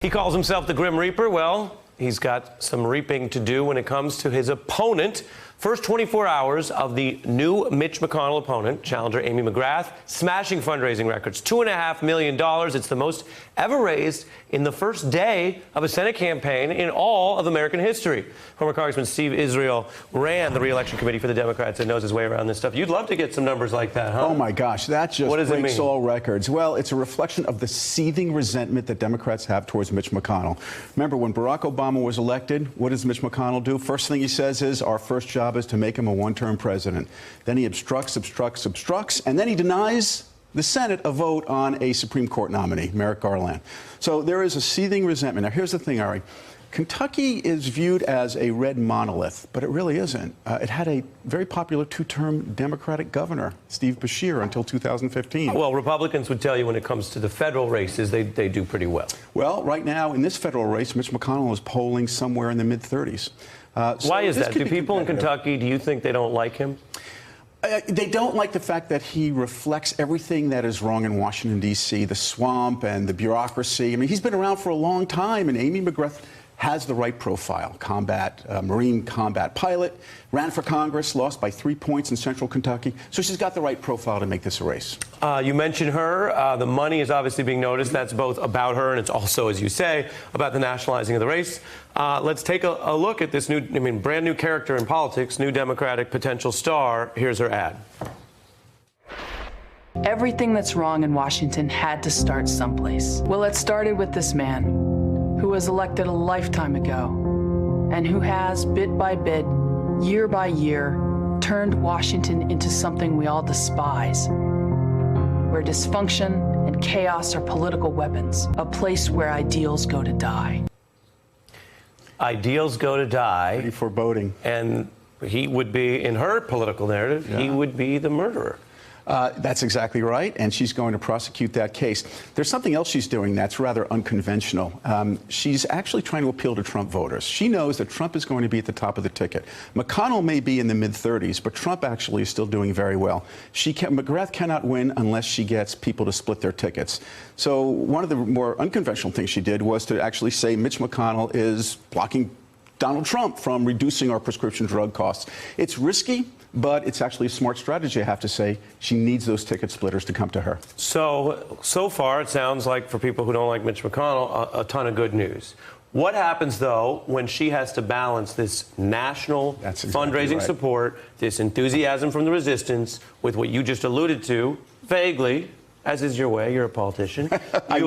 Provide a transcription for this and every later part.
He calls himself the Grim Reaper. Well, he's got some reaping to do when it comes to his opponent. First 24 hours of the new Mitch McConnell opponent, challenger Amy McGrath, smashing fundraising records. $2.5 million. It's the most ever raised in the first day of a Senate campaign in all of American history. Former Congressman Steve Israel ran the re-election committee for the Democrats and knows his way around this stuff. You'd love to get some numbers like that, huh? Oh, my gosh. That just breaks mean? all records. Well, it's a reflection of the seething resentment that Democrats have towards Mitch McConnell. Remember, when Barack Obama was elected, what does Mitch McConnell do? First thing he says is, our first job is to make him a one-term president. Then he obstructs, and then he denies the Senate a vote on a Supreme Court nominee, Merrick Garland. So there is a seething resentment. Now, here's the thing, Ari. Kentucky is viewed as a red monolith, but it really isn't. It had a very popular two-term Democratic governor, Steve Beshear, until 2015. Well, Republicans would tell you when it comes to the federal races, they do pretty well. Well, right now, in this federal race, Mitch McConnell is polling somewhere in the mid-30s. Why is that? Do people in Kentucky, do you think they don't like him? They don't like the fact that he reflects everything that is wrong in Washington, D.C., the swamp and the bureaucracy. I mean, he's been around for a long time, and Amy McGrath has the right profile. Marine combat pilot, ran for Congress, lost by 3 points in central Kentucky. So she's got the right profile to make this a race. You mentioned her. The money is obviously being noticed. That's both about her and it's also, as you say, about the nationalizing of the race. Let's take a look at this brand new character in politics, new Democratic potential star. Here's her ad. Everything that's wrong in Washington had to start someplace. Well, it started with this man who was elected a lifetime ago and who has, bit by bit, year by year, turned Washington into something we all despise, where dysfunction and chaos are political weapons, a place where ideals go to die. Ideals go to die. Pretty foreboding. And he would be, in her political narrative, he would be the murderer. That's exactly right, and she's going to prosecute that case. There's something else she's doing that's rather unconventional. She's actually trying to appeal to Trump voters. She knows that Trump is going to be at the top of the ticket. McConnell may be in the mid-30s, but Trump actually is still doing very well. McGrath cannot win unless she gets people to split their tickets. So one of the more unconventional things she did was to actually say Mitch McConnell is blocking Donald Trump from reducing our prescription drug costs. It's risky, but it's actually a smart strategy, I have to say. She needs those ticket splitters to come to her. So far, it sounds like, for people who don't like Mitch McConnell, a ton of good news. What happens, though, when she has to balance this national fundraising support, this enthusiasm from the resistance, with what you just alluded to, vaguely, as is your way, you're a politician. I'm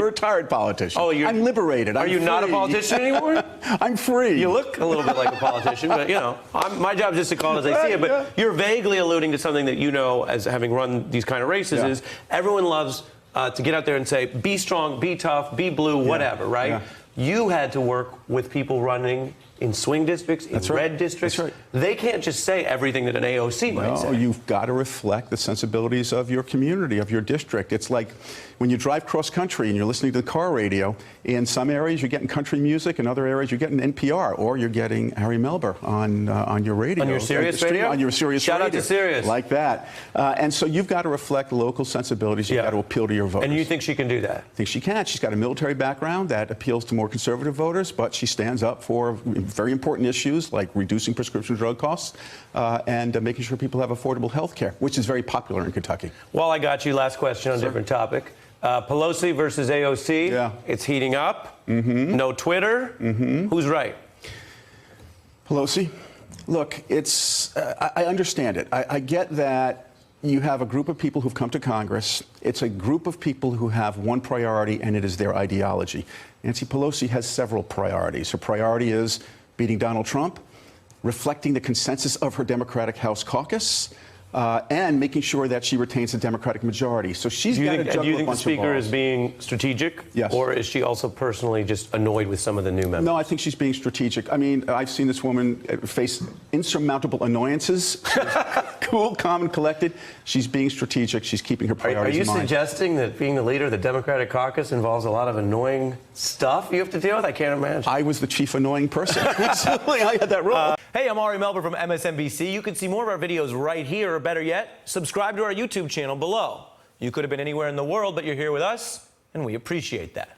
a retired politician. Oh, I'm liberated. Are you not a politician anymore? I'm free. You look a little bit like a politician, but, you know, my job is just to call it as I see it. But you're vaguely alluding to something that you know, as having run these kind of races, is everyone loves to get out there and say, be strong, be tough, be blue, whatever, right? Yeah. You had to work with people running in swing districts, in red districts. That's right. They can't just say everything that an AOC might say. No, you've got to reflect the sensibilities of your community, of your district. It's like when you drive cross-country and you're listening to the car radio, in some areas you're getting country music, in other areas you're getting NPR, or you're getting Harry Melber on your radio. On your Sirius radio? On your Sirius radio. Shout out to Sirius. Like that. And so you've got to reflect local sensibilities. You've got to appeal to your voters. And you think she can do that? I think she can. She's got a military background that appeals to more conservative voters, but she stands up for very important issues like reducing prescription drug costs and making sure people have affordable health care, which is very popular in Kentucky. Well, I got you. Last question on a different topic. Pelosi versus AOC. Yeah. It's heating up. No Twitter. Who's right? Pelosi. Look, I understand it. I get that you have a group of people who've come to Congress. It's a group of people who have one priority, and it is their ideology. Nancy Pelosi has several priorities. Her priority is beating Donald Trump, reflecting the consensus of her Democratic House caucus, and making sure that she retains the Democratic majority. So she's got to juggle a bunch of balls. Do you think the Speaker is being strategic? Yes. Or is she also personally just annoyed with some of the new members? No, I think she's being strategic. I mean, I've seen this woman face insurmountable annoyances. Cool, calm, and collected. She's being strategic. She's keeping her priorities in mind. Are you suggesting that being the leader of the Democratic caucus involves a lot of annoying stuff you have to deal with? I can't imagine. I was the chief annoying person. Absolutely, I had that role. Hey, I'm Ari Melber from MSNBC. You can see more of our videos right here, or better yet, subscribe to our YouTube channel below. You could have been anywhere in the world, but you're here with us, and we appreciate that.